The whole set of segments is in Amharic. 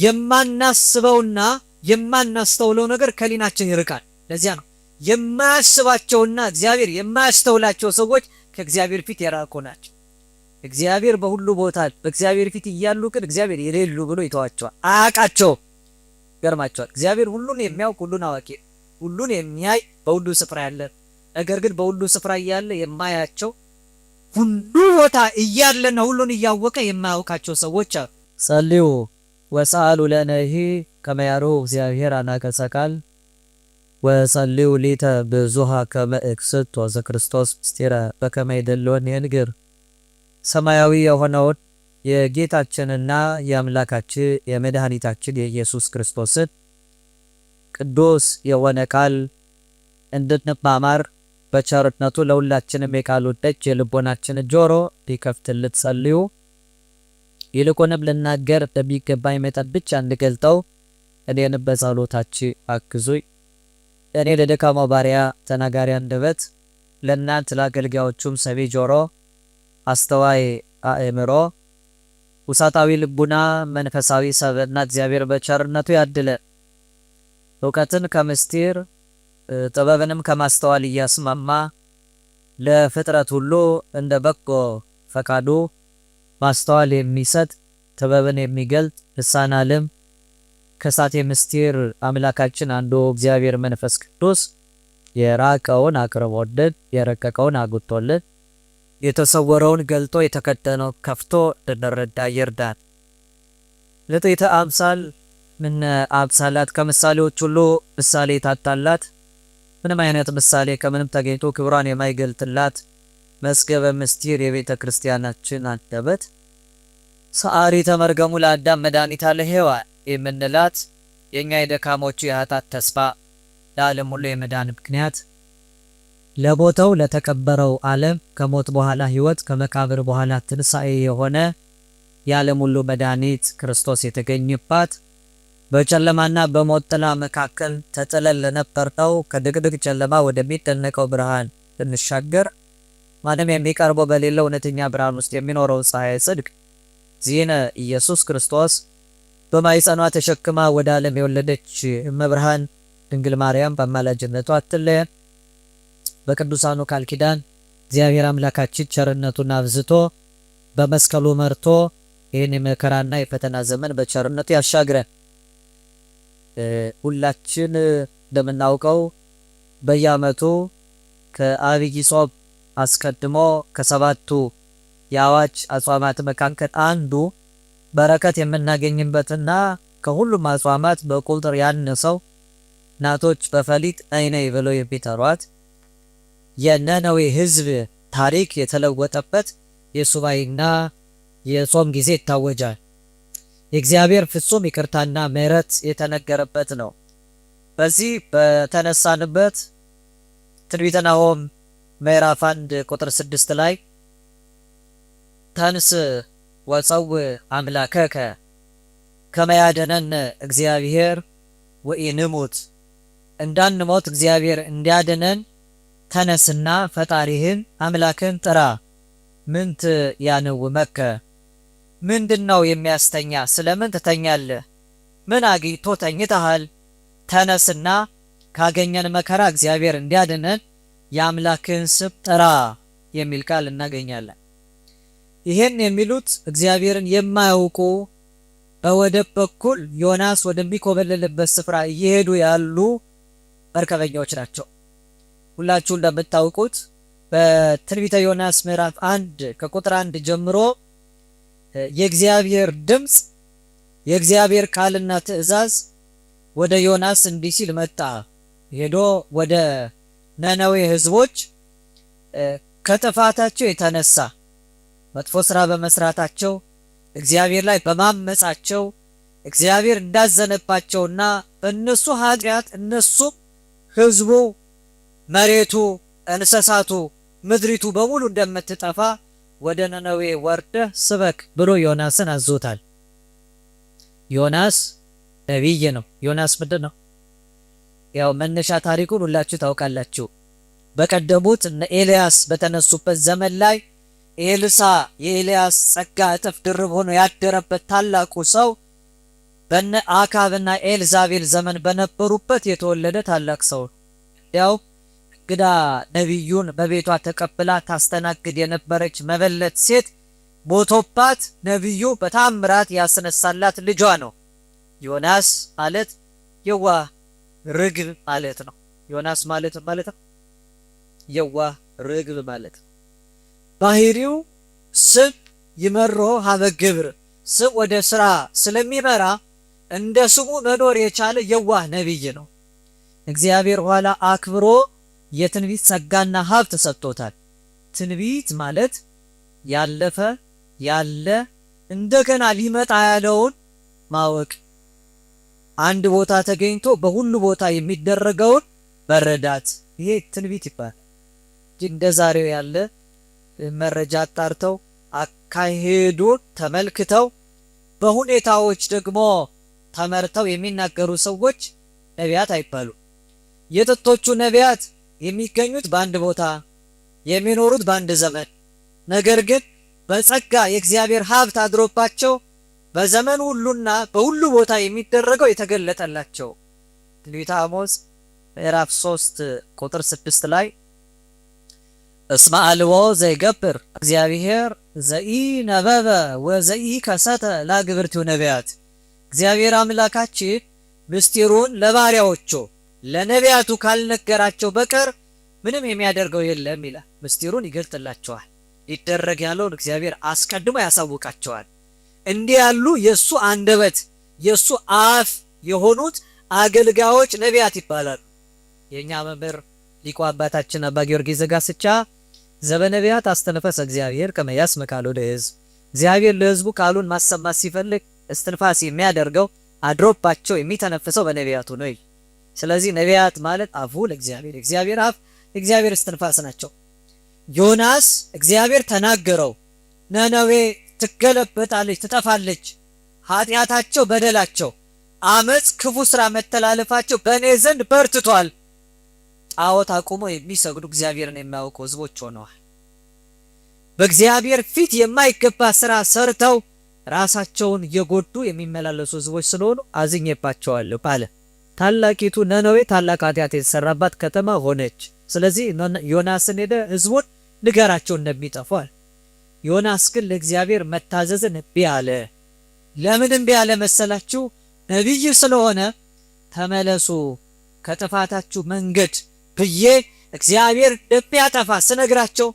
የማናስበውና የማናስተውለው ነገር ከሊናችን ይርቃል። ለዚያ ነው የማያስባቸውና እግዚአብሔር የማያስተውላቸው ሰዎች ከእግዚአብሔር ፊት የራቁ ናቸው። እግዚአብሔር በሁሉ ቦታ በእግዚአብሔር ፊት እያሉ ግን እግዚአብሔር የሌሉ ብሎ ይተዋቸዋል። አያውቃቸውም። ገርማቸዋል። እግዚአብሔር ሁሉን የሚያውቅ ሁሉን አዋቂ ሁሉን የሚያይ በሁሉ ስፍራ ያለ ነገር ግን በሁሉ ስፍራ እያለ የማያቸው ሁሉ ቦታ እያለና ሁሉን እያወቀ የማያውቃቸው ሰዎች አሉ። ጸልዩ ወሰአሉ ለነሂ ከመ ያርኅ እግዚአብሔር አናቀጸ ቃል ወጸልዩ ሊተ ብዙኃ ከመ እክስት ወዘክርስቶስ ምስጢረ በከመ ይደልወን የንግር። ሰማያዊ የሆነውን የጌታችንና የአምላካችን የመድኃኒታችን የኢየሱስ ክርስቶስን ቅዱስ የሆነ ቃል እንድንማማር በቸርነቱ ለሁላችንም የቃሉን ደጅ የልቦናችንን ጆሮ ሊከፍትልን ጸልዩ። ይልቁንም ልናገር እንደሚገባኝ መጠን ብቻ እንገልጠው እኔንም በጸሎታችሁ አግዙኝ። እኔ ለደካማው ባሪያ ተናጋሪ አንደበት፣ ለእናንተ ለአገልጋዮቹም ሰሚ ጆሮ፣ አስተዋይ አእምሮ፣ ውሳጣዊ ልቡና፣ መንፈሳዊ ሰብዕና እግዚአብሔር በቸርነቱ ያድለን። እውቀትን ከምስጢር ጥበብንም ከማስተዋል እያስማማ ለፍጥረት ሁሉ እንደ በጎ ፈቃዱ ማስተዋል የሚሰጥ ጥበብን የሚገልጥ ልሳነ ዓለም ከሳቴ ምስጢር አምላካችን አንዱ እግዚአብሔር መንፈስ ቅዱስ የራቀውን አቅርቦልን የረቀቀውን አጉቶልን የተሰወረውን ገልጦ የተከደነውን ከፍቶ እንድንረዳ ይርዳን። ለጥይተ አምሳል ምን አምሳላት ከምሳሌዎች ሁሉ ምሳሌ ታጣላት። ምንም አይነት ምሳሌ ከምንም ተገኝቶ ክብሯን የማይገልጥላት መዝገበ ምስጢር የቤተ ክርስቲያናችን አንደበት ሰአሪ ተመርገሙ ለአዳም መድኃኒታ ለሔዋን የምንላት የኛ የደካሞቹ የኃጢአት ተስፋ ለዓለም ሁሉ የመዳን ምክንያት ለሞተው ለተቀበረው ዓለም ከሞት በኋላ ሕይወት ከመቃብር በኋላ ትንሣኤ የሆነ የዓለም ሁሉ መድኃኒት ክርስቶስ የተገኘባት በጨለማና በሞት ጥላ መካከል ተጥለን ለነበርነው ከድቅድቅ ጨለማ ወደሚደነቀው ብርሃን እንሻገር ማንም የሚቀርበው በሌለው እውነተኛ ብርሃን ውስጥ የሚኖረው ፀሐይ ጽድቅ ዚነ ኢየሱስ ክርስቶስ በማኅፀኗ ተሸክማ ወደ ዓለም የወለደች እመብርሃን ድንግል ማርያም በአማላጅነቷ አትለየን። በቅዱሳኑ ቃል ኪዳን እግዚአብሔር አምላካችን ቸርነቱን አብዝቶ በመስቀሉ መርቶ ይህን የመከራና የፈተና ዘመን በቸርነቱ ያሻግረን። ሁላችን እንደምናውቀው በየዓመቱ ከዐቢይ ጾም አስቀድሞ ከሰባቱ የአዋጅ አጽዋማት መካከል አንዱ በረከት የምናገኝበትና ከሁሉም አጽዋማት በቁጥር ያነሰው እናቶች በፈሊጥ ነይ ነይ ብለው የሚጠሯት የነነዌ ሕዝብ ታሪክ የተለወጠበት የሱባኤና የጾም ጊዜ ይታወጃል። የእግዚአብሔር ፍጹም ይቅርታና ምሕረት የተነገረበት ነው። በዚህ በተነሳንበት ትንቢተ ናሆም ምዕራፍ 1 ቁጥር 6 ላይ ተንስ ወጸውዕ አምላከከ ከመ ያድኅነነ እግዚአብሔር ወኢንሙት፣ እንዳንሞት እግዚአብሔር እንዲያድነን ተነስና ፈጣሪህን አምላክን ጥራ። ምንት ያንውመከ፣ ምንድነው የሚያስተኛ? ስለምን ትተኛለህ? ምን አግኝቶ ተኝተሃል? ተነስና ካገኘን መከራ እግዚአብሔር እንዲያድነን የአምላክን ስም ጥራ የሚል ቃል እናገኛለን። ይህን የሚሉት እግዚአብሔርን የማያውቁ በወደብ በኩል ዮናስ ወደሚኮበልልበት ስፍራ እየሄዱ ያሉ መርከበኞች ናቸው። ሁላችሁ እንደምታውቁት በትንቢተ ዮናስ ምዕራፍ 1 ከቁጥር 1 ጀምሮ የእግዚአብሔር ድምፅ የእግዚአብሔር ቃልና ትእዛዝ ወደ ዮናስ እንዲህ ሲል መጣ። ሄዶ ወደ ነነዌ ሕዝቦች ከጥፋታቸው የተነሳ መጥፎ ስራ በመስራታቸው እግዚአብሔር ላይ በማመጻቸው እግዚአብሔር እንዳዘነባቸውና በእነሱ ኃጢአት እነሱ ሕዝቡ መሬቱ እንስሳቱ ምድሪቱ በሙሉ እንደምትጠፋ ወደ ነነዌ ወርደህ ስበክ ብሎ ዮናስን አዞታል። ዮናስ ነቢይ ነው። ዮናስ ምንድን ነው? ያው መነሻ ታሪኩን ሁላችሁ ታውቃላችሁ። በቀደሙት እነ ኤልያስ በተነሱበት ዘመን ላይ ኤልሳ የኤልያስ ጸጋ እጥፍ ድርብ ሆኖ ያደረበት ታላቁ ሰው በነ አካብና ኤልዛቤል ዘመን በነበሩበት የተወለደ ታላቅ ሰው ነው። ያው እንግዳ ነቢዩን በቤቷ ተቀብላ ታስተናግድ የነበረች መበለት ሴት ሞቶባት ነቢዩ በታምራት ያስነሳላት ልጇ ነው። ዮናስ ማለት የዋህ ርግብ ማለት ነው። ዮናስ ማለት ነው የዋህ ርግብ ማለት ነው። ባህሪው ስም ይመሮ ሀበ ግብር፣ ስም ወደ ስራ ስለሚመራ እንደ ስሙ መኖር የቻለ የዋህ ነቢይ ነው። እግዚአብሔር ኋላ አክብሮ የትንቢት ጸጋና ሀብት ሰጥቶታል። ትንቢት ማለት ያለፈ ያለ እንደገና ሊመጣ ያለውን ማወቅ፣ አንድ ቦታ ተገኝቶ በሁሉ ቦታ የሚደረገውን መረዳት፣ ይሄ ትንቢት ይባላል። እንደ ዛሬው ያለ መረጃ አጣርተው አካሄዱን ተመልክተው በሁኔታዎች ደግሞ ተመርተው የሚናገሩ ሰዎች ነቢያት አይባሉ። የጥንቶቹ ነቢያት የሚገኙት በአንድ ቦታ የሚኖሩት በአንድ ዘመን፣ ነገር ግን በጸጋ የእግዚአብሔር ሀብት አድሮባቸው በዘመን ሁሉና በሁሉ ቦታ የሚደረገው የተገለጠላቸው። ትንቢተ አሞጽ ምዕራፍ 3 ቁጥር 6 ላይ እስመ አልቦ ዘይገብር እግዚአብሔር ዘኢ ነበበ ወዘኢ ከሰተ ለአግብርቲሁ ነቢያት። እግዚአብሔር አምላካችን ምስጢሩን ለባሪያዎቹ ለነቢያቱ ካልነገራቸው በቀር ምንም የሚያደርገው የለም ይላል። ምስጢሩን ይገልጥላቸዋል። ሊደረግ ያለውን እግዚአብሔር አስቀድሞ ያሳውቃቸዋል። እንዲህ ያሉ የእሱ አንደበት የእሱ አፍ የሆኑት አገልጋዮች ነቢያት ይባላሉ። የእኛ መምህር ሊቁ አባታችን አባ ጊዮርጊስ ዘጋስጫ ዘበነቢያት አስተነፈሰ እግዚአብሔር ከመ ያስምዕ ቃሎ ለሕዝብ፣ እግዚአብሔር ለሕዝቡ ቃሉን ማሰማት ሲፈልግ እስትንፋስ የሚያደርገው አድሮባቸው የሚተነፍሰው በነቢያቱ ነው ይል። ስለዚህ ነቢያት ማለት አፉ ለእግዚአብሔር፣ እግዚአብሔር አፍ፣ እግዚአብሔር እስትንፋስ ናቸው። ዮናስ እግዚአብሔር ተናገረው፣ ነነዌ ትገለበጣለች፣ ትጠፋለች፣ ኃጢአታቸው፣ በደላቸው፣ አመፅ፣ ክፉ ስራ፣ መተላለፋቸው በእኔ ዘንድ በርትቷል። ጣዖት አቁሞ የሚሰግዱ እግዚአብሔርን የሚያውቁ ህዝቦች ሆነዋል። በእግዚአብሔር ፊት የማይገባ ስራ ሰርተው ራሳቸውን እየጎዱ የሚመላለሱ ህዝቦች ስለሆኑ አዝኜባቸዋለሁ ባለ። ታላቂቱ ነነዌ ታላቅ ኃጢአት የተሰራባት ከተማ ሆነች። ስለዚህ ዮናስን ሄደ ህዝቡን ንገራቸው እንደሚጠፉ አለ። ዮናስ ግን ለእግዚአብሔር መታዘዝን እምቢ አለ። ለምን እምቢ አለ መሰላችሁ? ነቢይ ስለሆነ ተመለሱ ከጥፋታችሁ መንገድ ብዬ እግዚአብሔር እንደሚያጠፋ ስነግራቸው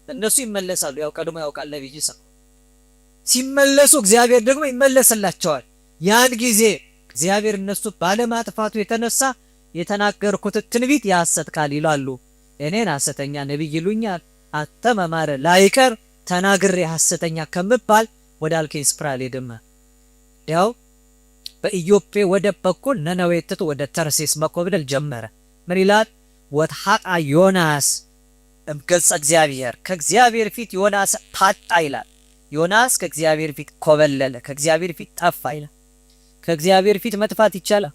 እነሱ ይመለሳሉ። ያው ቀድሞ ያውቃል ነቢይ ሰው ሲመለሱ እግዚአብሔር ደግሞ ይመለስላቸዋል። ያን ጊዜ እግዚአብሔር እነሱ ባለማጥፋቱ የተነሳ የተናገርኩት ትንቢት የሐሰት ቃል ይላሉ። እኔን ሐሰተኛ ነቢይ ይሉኛል። አንተ መማረ ላይቀር ተናግሬ ሐሰተኛ ከምባል ወደ አልከኝ ስፍራ ልሄድም። ያው በኢዮጴ ወደብ በኩል ነነዌ ትቶ ወደ ተርሴስ መኮብለል ጀመረ። ምን ይላል? ወትሐቃ ዮናስ እምገጸ እግዚአብሔር፣ ከእግዚአብሔር ፊት ዮናስ ታጣ ይላል። ዮናስ ከእግዚአብሔር ፊት ኮበለለ፣ ከእግዚአብሔር ፊት ጠፋ ይላል። ከእግዚአብሔር ፊት መጥፋት ይቻላል?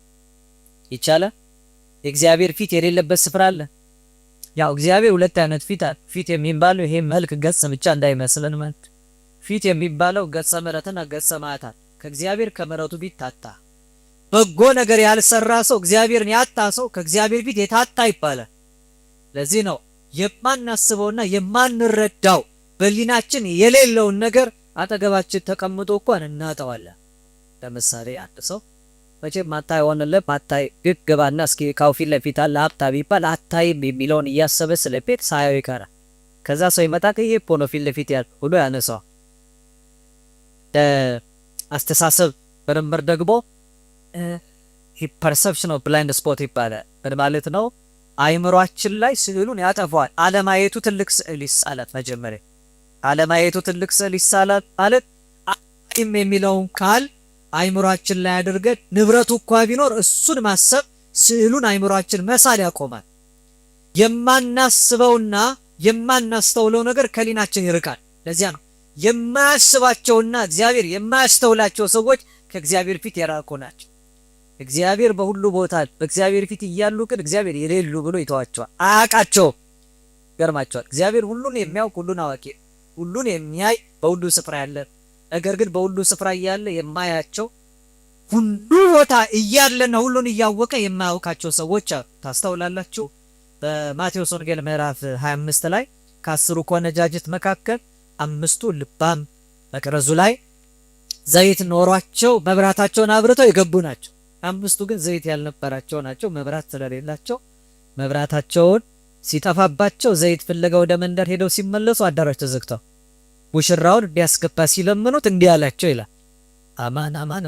ይቻላል? የእግዚአብሔር ፊት የሌለበት ስፍራ አለ? ያው እግዚአብሔር ሁለት አይነት ፊት አለ። ፊት የሚባለው ይሄ መልክ ገጽ ብቻ እንዳይመስልን ማለት ፊት የሚባለው ገጸ ምሕረትና ገጸ መዓት። ከእግዚአብሔር ከምሕረቱ ፊት ታጣ። በጎ ነገር ያልሰራ ሰው እግዚአብሔርን ያጣ ሰው ከእግዚአብሔር ፊት የታጣ ይባላል። ለዚህ ነው የማናስበውና የማንረዳው በሊናችን የሌለውን ነገር አጠገባችን ተቀምጦ እንኳን እናጠዋለን። ለምሳሌ አንድ ሰው መቼም ማታይ ሆነለት ማታይ ግግባና እስኪ ካው ፊት ለፊት አለ ሀብታም ይባል አታይም የሚለውን እያሰበ ስለቤት ሳያው ይቀራል። ከዛ ሰው ይመጣ ከይሄ ፖኖ ፊት ለፊት ያለ ሁሉ ያነሳው አስተሳሰብ በረምበር ደግሞ ፐርሰፕሽን ኦፍ ብላይንድ ስፖት ይባላል። ምን ማለት ነው? አይምሯችን ላይ ስዕሉን ያጠፋዋል። አለማየቱ ትልቅ ስዕል ይሳላል። መጀመሪያ አለማየቱ ትልቅ ስዕል ይሳላል ማለት አይም የሚለውን ቃል አይምሯችን ላይ አድርገን ንብረቱ እንኳን ቢኖር እሱን ማሰብ ስዕሉን አይምሯችን መሳል ያቆማል። የማናስበውና የማናስተውለው ነገር ከሊናችን ይርቃል። ለዚያ ነው የማያስባቸውና እግዚአብሔር የማያስተውላቸው ሰዎች ከእግዚአብሔር ፊት የራቁ ናቸው። እግዚአብሔር በሁሉ ቦታ በእግዚአብሔር ፊት እያሉ ግን እግዚአብሔር የሌሉ ብሎ ይተዋቸዋል። አያውቃቸውም። ገርማቸዋል። እግዚአብሔር ሁሉን የሚያውቅ ሁሉን አዋቂ ሁሉን የሚያይ በሁሉ ስፍራ ያለ ነገር ግን በሁሉ ስፍራ እያለ የማያቸው ሁሉ ቦታ እያለና ሁሉን እያወቀ የማያውቃቸው ሰዎች ታስተውላላችሁ። በማቴዎስ ወንጌል ምዕራፍ 25 ላይ ከ10 ቆነጃጅት መካከል 5ቱ ልባም መቅረዙ ላይ ዘይት ኖሯቸው መብራታቸውን አብርተው የገቡ ናቸው። 5ቱ ግን ዘይት ያልነበራቸው ናቸው። መብራት ስለሌላቸው መብራታቸውን ሲጠፋባቸው ዘይት ፍለጋ ወደ መንደር ሄደው ሲመለሱ አዳራሽ ተዘግተው ሙሽራውን እንዲያስገባ ሲለምኑት እንዲህ አላቸው ይላል፣ አማን አማን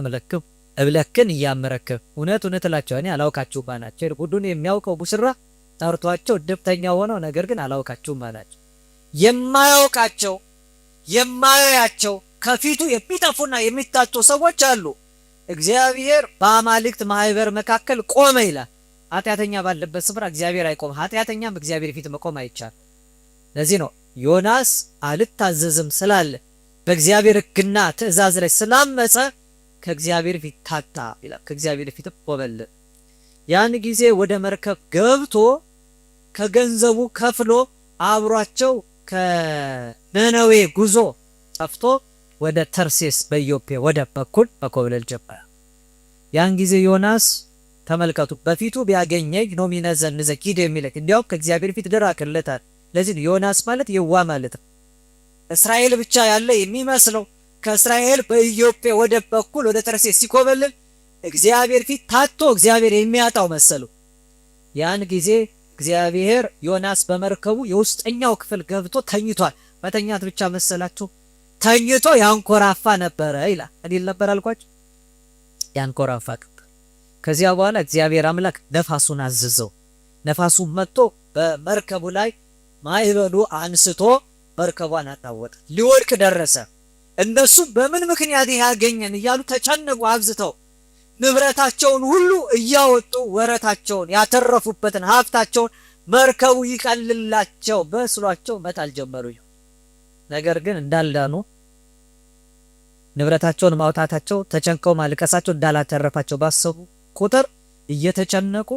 እብለክን እያመረክብ እውነት እውነት እላቸዋለሁ እኔ አላውቃችሁም አላቸው። ሁሉን የሚያውቀው ሙሽራ ጠርቷቸው ድብተኛ ሆነው ነገር ግን አላውቃችሁም አላቸው። የማያውቃቸው የማያያቸው ከፊቱ የሚጠፉና የሚታጡ ሰዎች አሉ። እግዚአብሔር በአማልክት ማህበር መካከል ቆመ ይላል። ኃጢአተኛ ባለበት ስፍራ እግዚአብሔር አይቆም፣ ኃጢአተኛም እግዚአብሔር ፊት መቆም አይቻል። ለዚህ ነው ዮናስ አልታዘዝም ስላለ በእግዚአብሔር ሕግና ትእዛዝ ላይ ስላመፀ ከእግዚአብሔር ፊት ታጣ ይላል። ከእግዚአብሔር ፊት ቆመለ። ያን ጊዜ ወደ መርከብ ገብቶ ከገንዘቡ ከፍሎ አብሯቸው ከነነዌ ጉዞ ጠፍቶ ወደ ተርሴስ በኢዮጴ ወደብ በኩል መኮብለል ጀመረ። ያን ጊዜ ዮናስ ተመልከቱ፣ በፊቱ ቢያገኘኝ ኖሚነዘን ዘኪድ የሚልክ እንዲያውም ከእግዚአብሔር ፊት ደራክለታል። ለዚህ ዮናስ ማለት የዋ ማለት ነው። እስራኤል ብቻ ያለ የሚመስለው ከእስራኤል በኢዮጴ ወደብ በኩል ወደ ተርሴስ ሲኮበልል እግዚአብሔር ፊት ታቶ እግዚአብሔር የሚያጣው መሰሉ። ያን ጊዜ እግዚአብሔር ዮናስ በመርከቡ የውስጠኛው ክፍል ገብቶ ተኝቷል። መተኛት ብቻ መሰላችሁ? ተኝቶ ያንኮራፋ ነበረ ይላል። እንዴት ነበር አልኳችሁ? ያንኮራፋ ነበር። ከዚያ በኋላ እግዚአብሔር አምላክ ነፋሱን አዘዘው። ነፋሱን መጥቶ በመርከቡ ላይ ማዕበሉ አንስቶ መርከቧን አናወጠ። ሊወድቅ ደረሰ። እነሱ በምን ምክንያት ያገኘን እያሉ ተጨነቁ አብዝተው። ንብረታቸውን ሁሉ እያወጡ ወረታቸውን ያተረፉበትን ሀብታቸውን መርከቡ ይቀልላቸው በስሏቸው መጣል ጀመሩ። ነገር ግን እንዳልዳኑ ንብረታቸውን ማውጣታቸው ተጨንቀው ማልቀሳቸው እንዳላተረፋቸው ባሰቡ ቁጥር እየተጨነቁ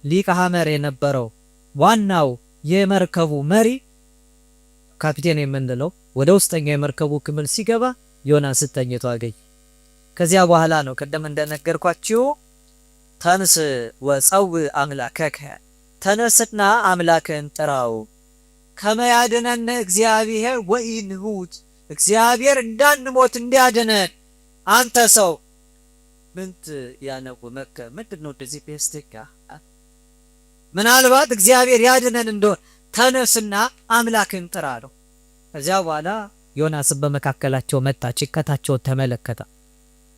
ሊቀ ሐመር የነበረው ዋናው የመርከቡ መሪ ካፒቴን የምንለው ወደ ውስጠኛው የመርከቡ ክፍል ሲገባ ዮናስ ተኝቶ አገኘ። ከዚያ በኋላ ነው ቀደም እንደነገርኳችሁ ተንስ ወጸው አምላከከ ተነስና አምላክን ጥራው ከመያድነን እግዚአብሔር ወኢንሁት እግዚአብሔር እንዳንሞት እንዲያድነን አንተ ሰው ምንት ያነው መከ ምንድነው እንደዚህ ፔስቲካ ምናልባት እግዚአብሔር ያድነን እንደሆነ ተነስና አምላክን ጥራ ነው። ከዚያ በኋላ ዮናስ በመካከላቸው መጣ፣ ጭንቀታቸውን ተመለከተ።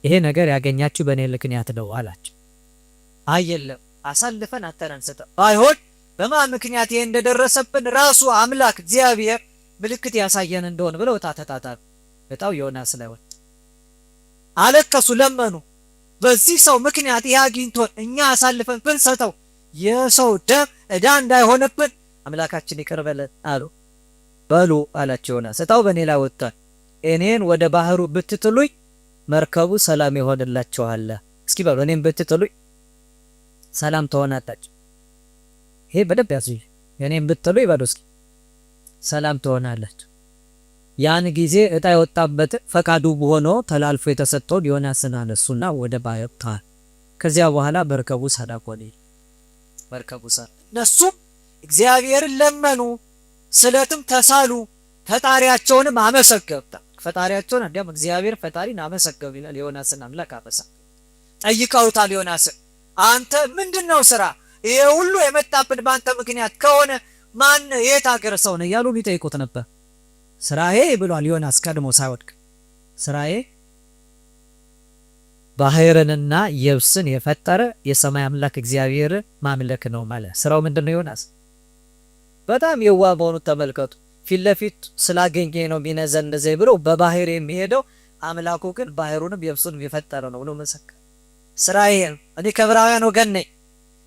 ይሄ ነገር ያገኛችሁ በእኔ ምክንያት ነው አላቸው። አየለም አሳልፈን አተናንሰተ ባይሆን በማን ምክንያት ይሄ እንደደረሰብን ራሱ አምላክ እግዚአብሔር ምልክት ያሳየን እንደሆነ ብለው ታተታታሉ። በጣው ዮናስ ላይ ወጥ አለቀሱ፣ ለመኑ። በዚህ ሰው ምክንያት ይሄ አግኝቶን እኛ አሳልፈን ብንሰጠው የሰው ደም ዕዳ እንዳይሆንብን አምላካችን ይቅር በለን አሉ። በሉ አላቸው ዮናስ፣ እጣው በእኔ ላይ ወጥቷል። እኔን ወደ ባህሩ ብትጥሉኝ መርከቡ ሰላም ይሆንላችኋል። እስኪ በሉ እኔን ብትጥሉኝ ሰላም ትሆናላችሁ። ይሄ በደንብ ያዙኝ። እኔን ብትጥሉ ይበሉ እስኪ ሰላም ትሆናላችሁ። ያን ጊዜ እጣ የወጣበት ፈቃዱ ሆኖ ተላልፎ የተሰጠውን ዮናስን አነሱና ወደ ባህር ጣሉ። ከዚያ በኋላ መርከቡ ሰላም ሆነ። መርከቡ ሰላም። እነሱም እግዚአብሔርን ለመኑ፣ ስለትም ተሳሉ፣ ፈጣሪያቸውንም አመሰገኑ። ፈጣሪያቸውን እንዲያም እግዚአብሔር ፈጣሪን አመሰገኑ ይላል። ዮናስን አምላክ አመሰገኑ። ጠይቀውታል ዮናስን፣ አንተ ምንድነው ስራ? ይሄ ሁሉ የመጣብን ባንተ ምክንያት ከሆነ ማን የት አገር ሰው ነው ያሉ ሊጠይቁት ነበር። ስራዬ ብሏል ዮናስ ቀድሞ ሳይወድቅ፣ ስራዬ ባህርንና የብስን የፈጠረ የሰማይ አምላክ እግዚአብሔር ማምለክ ነው ማለት። ስራው ምንድነው ዮናስ? በጣም የዋህ መሆኑን ተመልከቱ። ፊት ለፊት ስላገኘ ነው ሚነዘንዘ ብሎ በባህር የሚሄደው አምላኩ ግን ባህሩንም የብሱንም የፈጠረ ነው ብሎ መሰከረ። ስራዬ እኔ ከዕብራውያን ወገን ነኝ፣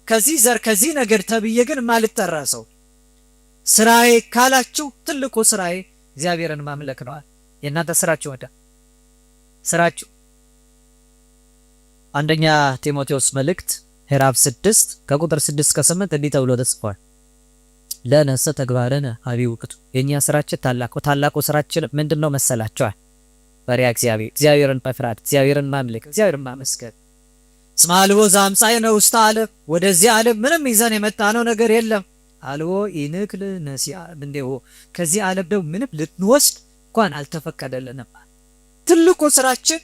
ከዚህ ዘር ከዚህ ነገር ተብዬ ግን ማልጠራ ሰው ስራዬ ካላችሁ ትልቁ ስራዬ እግዚአብሔርን ማምለክ ነው። የእናንተ ስራችሁ ወደ ስራችሁ አንደኛ ቲሞቴዎስ መልእክት ምዕራፍ 6 ከቁጥር 6 እስከ 8 እንዲህ ተብሎ ተጽፏል። ለነሰ ተግባረነ አቢውቅቱ የኛ ስራችን ታላቁ ስራችን ምንድነው መሰላችሁ? ፈሪሃ እግዚአብሔርን መፍራት፣ እግዚአብሔርን ማምለክ፣ እግዚአብሔርን ማመስገን። እስመ አልቦ ዘአምጻእነ ውስተ ዓለም ወደዚህ ዓለም ምንም ይዘን የመጣነው ነገር የለም። አልቦ ኢንክል ነሲአ እንዴው ከዚህ ዓለም ደግሞ ምንም ልንወስድ እንኳን አልተፈቀደልንም። ትልቁ ስራችን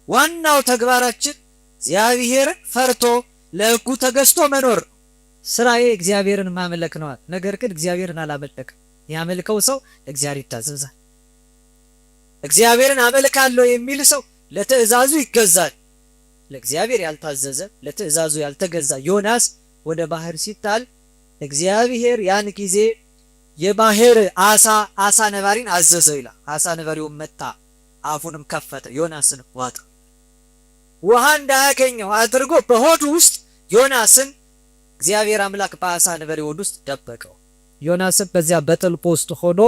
ዋናው ተግባራችን እግዚአብሔርን ፈርቶ ለሕጉ ተገዝቶ መኖር። ስራዬ እግዚአብሔርን ማምለክ ነው። ነገር ግን እግዚአብሔርን አላመለክም። ያመልከው ሰው እግዚአብሔር ይታዘዛል። እግዚአብሔርን አመልካለሁ የሚል ሰው ለትእዛዙ ይገዛል። ለእግዚአብሔር ያልታዘዘ ለትእዛዙ ያልተገዛ ዮናስ ወደ ባህር ሲጣል እግዚአብሔር ያን ጊዜ የባህር አሳ ነባሪን አዘዘው ይላል። አሳ ነባሪውን መታ፣ አፉንም ከፈተ፣ ዮናስን ዋጠ። ውሃ እንዳያገኘው አድርጎ በሆዱ ውስጥ ዮናስን እግዚአብሔር አምላክ በአሳ ነባሪ ሆድ ውስጥ ደበቀው። ዮናስን በዚያ በጥልቁ ውስጥ ሆኖ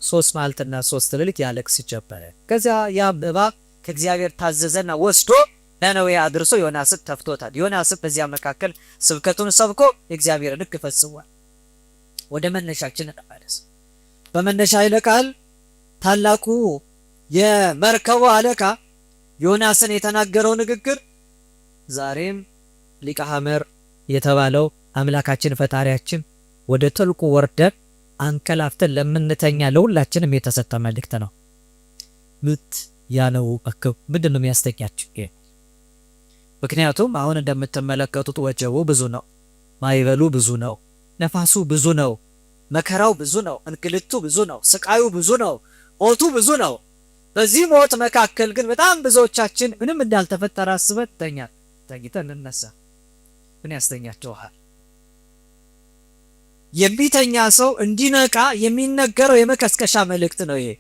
3 መዓልትና 3 ሌሊት ያለቅስ ጀመረ። ከዚያ ያ እባብ ከእግዚአብሔር ታዘዘና ወስዶ ነነዌ አድርሶ ዮናስን ተፍቶታል። ዮናስን በዚያ መካከል ስብከቱን ሰብኮ የእግዚአብሔርን ሕግ ፈጽሟል። ወደ መነሻችን እንመለስ። በመነሻ ኃይለ ቃል ታላቁ የመርከቡ አለቃ ዮናስን የተናገረው ንግግር ዛሬም ሊቀ ሐመር የተባለው አምላካችን ፈጣሪያችን ወደ ጥልቁ ወርደን አንከላፍተን ለምንተኛ ለሁላችንም የተሰጠ መልእክት ነው። ምት ያለው አከብ ምንድነው የሚያስተኛችሁ? ምክንያቱም አሁን እንደምትመለከቱት ወጀቡ ብዙ ነው፣ ማይበሉ ብዙ ነው፣ ነፋሱ ብዙ ነው፣ መከራው ብዙ ነው፣ እንግልቱ ብዙ ነው፣ ስቃዩ ብዙ ነው፣ ሞቱ ብዙ ነው። በዚህ ሞት መካከል ግን በጣም ብዙዎቻችን ምንም እንዳልተፈጠረ አስበን ተኝተን እንነሳ። ምን ያስተኛችኋል? የሚተኛ ሰው እንዲነቃ የሚነገረው የመቀስቀሻ መልእክት ነው። ይሄ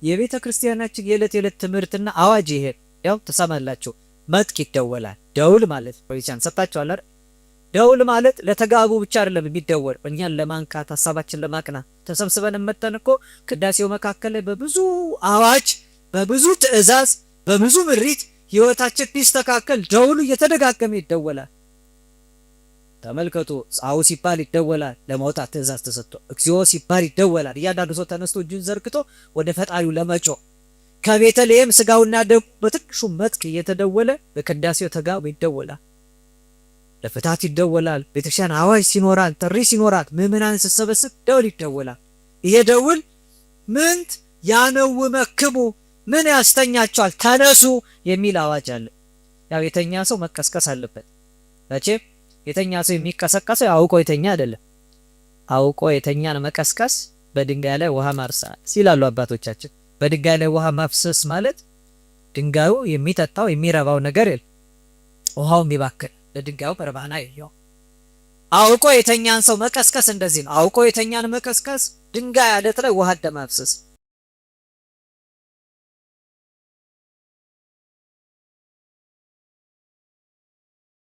የቤተ ክርስቲያናችን የዕለት ትምህርትና አዋጅ ይሄ ያው ተሰማላችሁ። መጥቅ ይደወላል። ደውል ማለት ፖሊሲያን ሰጣችኋል አይደል? ደውል ማለት ለተጋቡ ብቻ አይደለም የሚደወል፣ እኛን ለማንቃት ሐሳባችን ለማቅናት ተሰብስበን መተን እኮ ቅዳሴው መካከል ላይ በብዙ አዋጅ፣ በብዙ ትእዛዝ፣ በብዙ ምሪት ህይወታችን ሊስተካከል ደውሉ እየተደጋገመ ይደወላል። ተመልከቱ። ጻኡ ሲባል ይደወላል፣ ለማውጣት ትእዛዝ ተሰጥቶ። እግዚኦ ሲባል ይደወላል፣ እያንዳንዱ ሰው ተነስቶ እጁን ዘርግቶ ወደ ፈጣሪው ለመጮህ። ከቤተልሔም ስጋውና ደሙ በትንሹ መጥቅ እየተደወለ በቅዳሴው ተጋቡ ይደወላል። ለፍታት ይደወላል። ቤተክርስቲያን አዋጅ ሲኖራል፣ ጥሪ ሲኖራት፣ ምእመናን ሲሰበስብ ደውል ይደወላል። ይሄ ደውል ምንት ያነውመክሙ ምን ያስተኛቸዋል ተነሱ የሚል አዋጅ አለ። ያው የተኛ ሰው መቀስቀስ አለበት። መቼም የተኛ ሰው የሚቀሰቀሰው አውቆ የተኛ አይደለም። አውቆ የተኛን መቀስቀስ በድንጋይ ላይ ውሃ ማፍሰስ ይላሉ አባቶቻችን። በድንጋይ ላይ ውሃ ማፍሰስ ማለት ድንጋዩ የሚጠጣው የሚረባው ነገር የለም፣ ውሃው የሚባክል ለድንጋዩ በርባና ይየው። አውቆ የተኛን ሰው መቀስቀስ እንደዚህ ነው። አውቆ የተኛን መቀስቀስ ድንጋይ አለት ላይ ውሃ እንደማፍሰስ